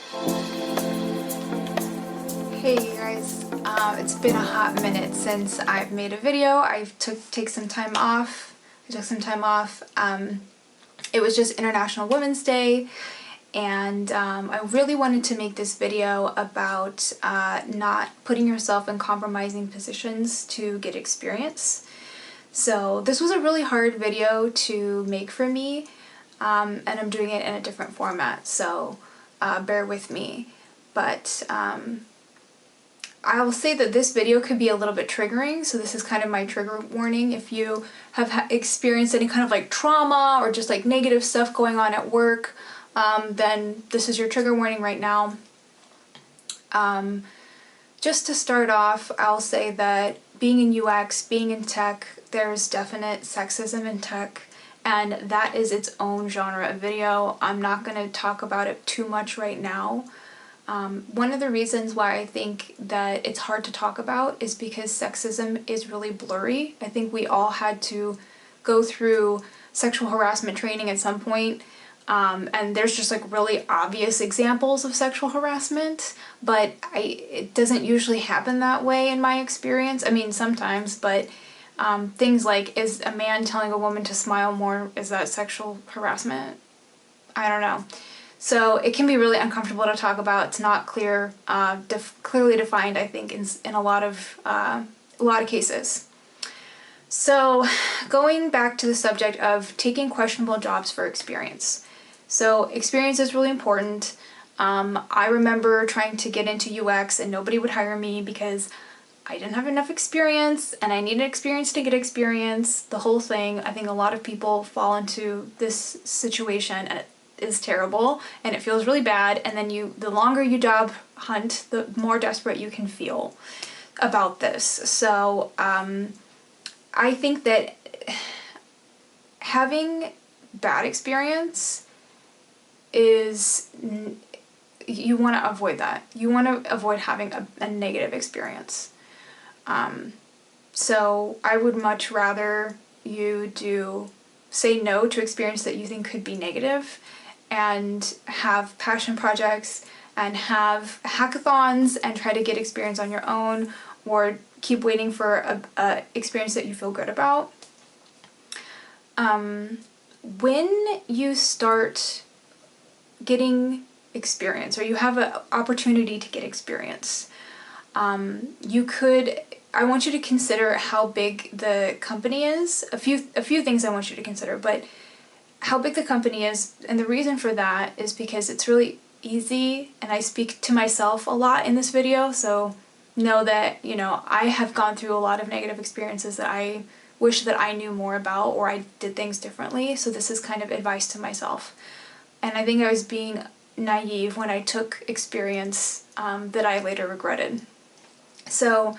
Hey you guys, it's been a hot minute since I've made a video. I took some time off. It was just International Women's Day, and I really wanted to make this video about not putting yourself in compromising positions to get experience. So this was a really hard video to make for me, and I'm doing it in a different format, so bear with me. But I will say that this video could be a little bit triggering, so this is kind of my trigger warning. If you have experienced any kind of like trauma or just like negative stuff going on at work, then this is your trigger warning right now. Just to start off, I'll say that being in UX, being in tech, there's definite sexism in tech, and that is its own genre of video. I'm not going to talk about it too much right now. One of the reasons why I think that it's hard to talk about is because sexism is really blurry. I think we all had to go through sexual harassment training at some point, and there's just like really obvious examples of sexual harassment, but it doesn't usually happen that way in my experience. I mean, sometimes, but things like, is a man telling a woman to smile more, is that sexual harassment? I don't know. So it can be really uncomfortable to talk about. It's not clearly defined, I think, in a lot of cases. So going back to the subject of taking questionable jobs for experience. So experience is really important. I remember trying to get into UX and nobody would hire me because I didn't have enough experience and I needed experience to get experience. The whole thing. I think a lot of people fall into this situation and is terrible and it feels really bad, and then the longer you job hunt, the more desperate you can feel about this. So I think that having bad experience is, you want to avoid that. You want to avoid having a negative experience. So I would much rather you say no to experience that you think could be negative, and have passion projects and have hackathons and try to get experience on your own, or keep waiting for a experience that you feel good about. When you start getting experience, or you have an opportunity to get experience, I want you to consider how big the company is. A few things I want you to consider, but how big the company is, and the reason for that is because it's really easy, and I speak to myself a lot in this video, so know that, I have gone through a lot of negative experiences that I wish that I knew more about, or I did things differently, so this is kind of advice to myself. And I think I was being naive when I took experience that I later regretted. So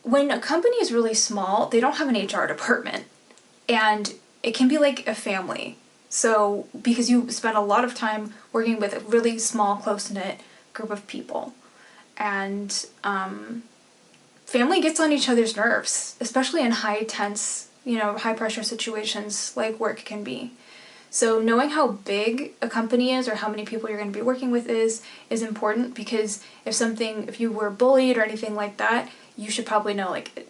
when a company is really small, they don't have an HR department, and it can be like a family. So because you spend a lot of time working with a really small, close-knit group of people, and family gets on each other's nerves, especially in high tense, high pressure situations like work can be. So knowing how big a company is, or how many people you're going to be working with is important, because if you were bullied or anything like that, you should probably know, like,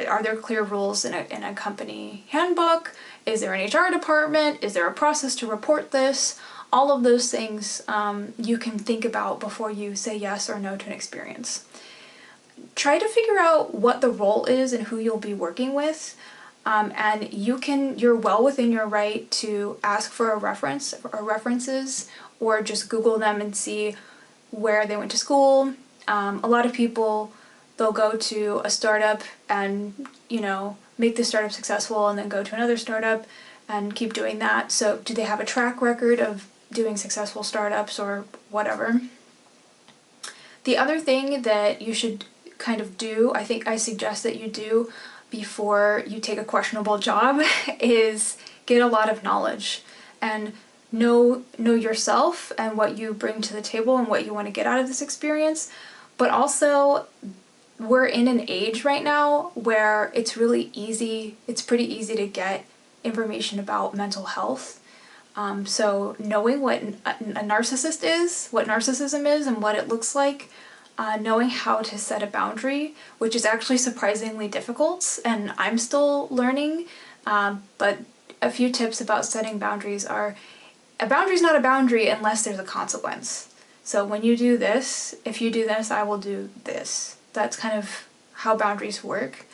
are there clear rules in a company handbook? Is there an HR department? Is there a process to report this? All of those things you can think about before you say yes or no to an experience. Try to figure out what the role is and who you'll be working with, and you're well within your right to ask for a reference or references, or just Google them and see where they went to school. A lot of people, they'll go to a startup and, make the startup successful, and then go to another startup and keep doing that. So do they have a track record of doing successful startups or whatever? The other thing that you should kind of do, I suggest that you do before you take a questionable job, is get a lot of knowledge and know yourself and what you bring to the table and what you want to get out of this experience. But also, we're in an age right now where it's pretty easy to get information about mental health. So knowing what a narcissist is, what narcissism is, and what it looks like, knowing how to set a boundary, which is actually surprisingly difficult, and I'm still learning, but a few tips about setting boundaries are, a boundary is not a boundary unless there's a consequence. So when you do this, if you do this, I will do this. That's kind of how boundaries work.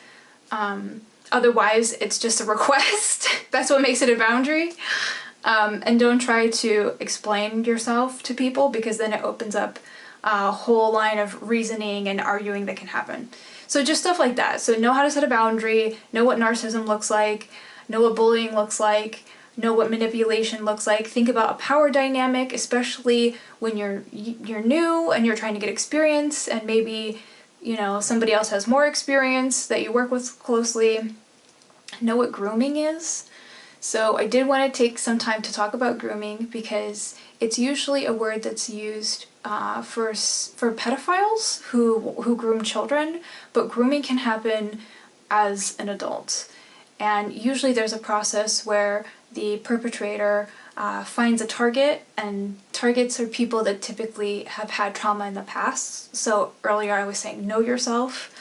Otherwise, it's just a request. That's what makes it a boundary. And don't try to explain yourself to people, because then it opens up a whole line of reasoning and arguing that can happen. So just stuff like that. So know how to set a boundary, know what narcissism looks like, know what bullying looks like, know what manipulation looks like. Think about a power dynamic, especially when you're new and you're trying to get experience, and maybe, you know, somebody else has more experience that you work with closely. Know what grooming is. So I did want to take some time to talk about grooming, because it's usually a word that's used for pedophiles who groom children, but grooming can happen as an adult. And usually there's a process where the perpetrator finds a target, and targets are people that typically have had trauma in the past. So earlier I was saying know yourself.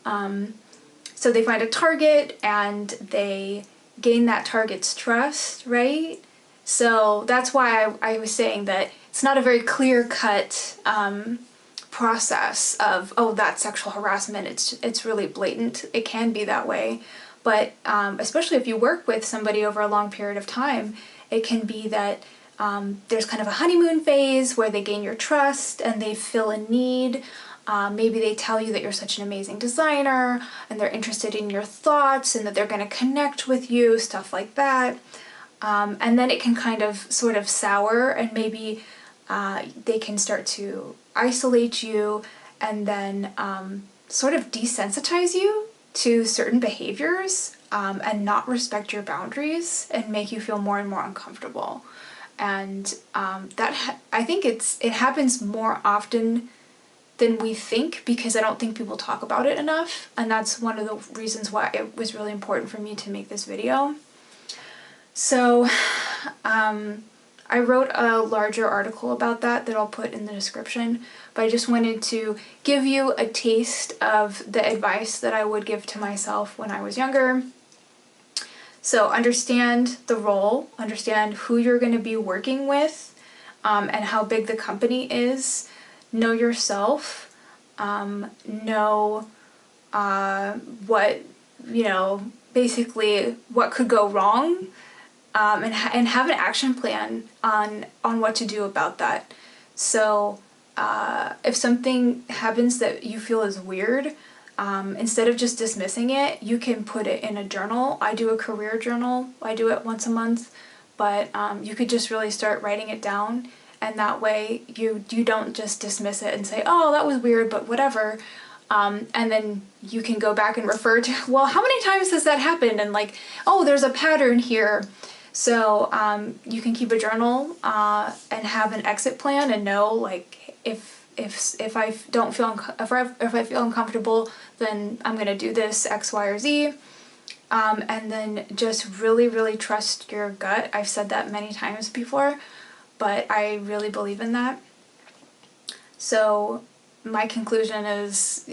So they find a target and they gain that target's trust, right? So that's why I was saying that it's not a very clear-cut process of, oh, that's sexual harassment. It's really blatant. It can be that way. But especially if you work with somebody over a long period of time, it can be that there's kind of a honeymoon phase where they gain your trust and they fill a need. Maybe they tell you that you're such an amazing designer and they're interested in your thoughts and that they're going to connect with you, stuff like that. And then it can kind of sort of sour, and maybe they can start to isolate you and then sort of desensitize you to certain behaviors, and not respect your boundaries and make you feel more and more uncomfortable. And I think it happens more often than we think, because I don't think people talk about it enough, and that's one of the reasons why it was really important for me to make this video. So I wrote a larger article about that I'll put in the description, but I just wanted to give you a taste of the advice that I would give to myself when I was younger. So understand the role, understand who you're going to be working with, and how big the company is. Know yourself, know what, basically what could go wrong, and have an action plan on what to do about that. So if something happens that you feel is weird, instead of just dismissing it, you can put it in a journal. I do a career journal. I do it once a month, but you could just really start writing it down. And that way you don't just dismiss it and say, oh, that was weird, but whatever. And then you can go back and refer to, well, how many times has that happened? And like, oh, there's a pattern here. So you can keep a journal and have an exit plan, and know, like, if I don't feel if I feel uncomfortable, then I'm gonna do this X, Y, or Z. And then just really, really trust your gut. I've said that many times before, but I really believe in that. So my conclusion is,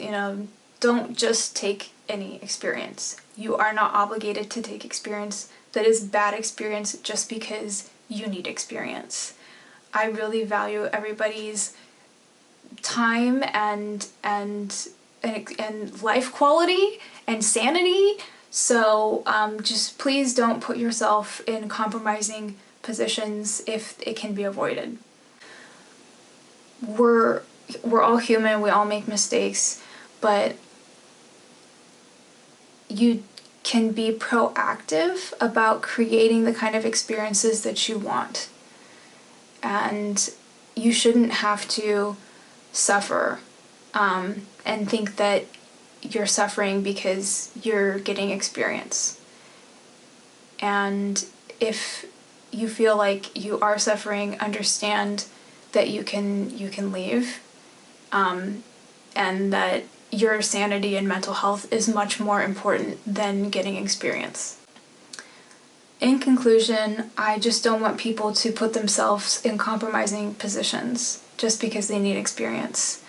don't just take any experience. You are not obligated to take experience that is bad experience just because you need experience. I really value everybody's time and life quality and sanity. So just please don't put yourself in compromising positions if it can be avoided. We're all human, we all make mistakes, but you can be proactive about creating the kind of experiences that you want. And you shouldn't have to suffer and think that you're suffering because you're getting experience. And if you feel like you are suffering, understand that you can leave, and that your sanity and mental health is much more important than getting experience. In conclusion, I just don't want people to put themselves in compromising positions just because they need experience.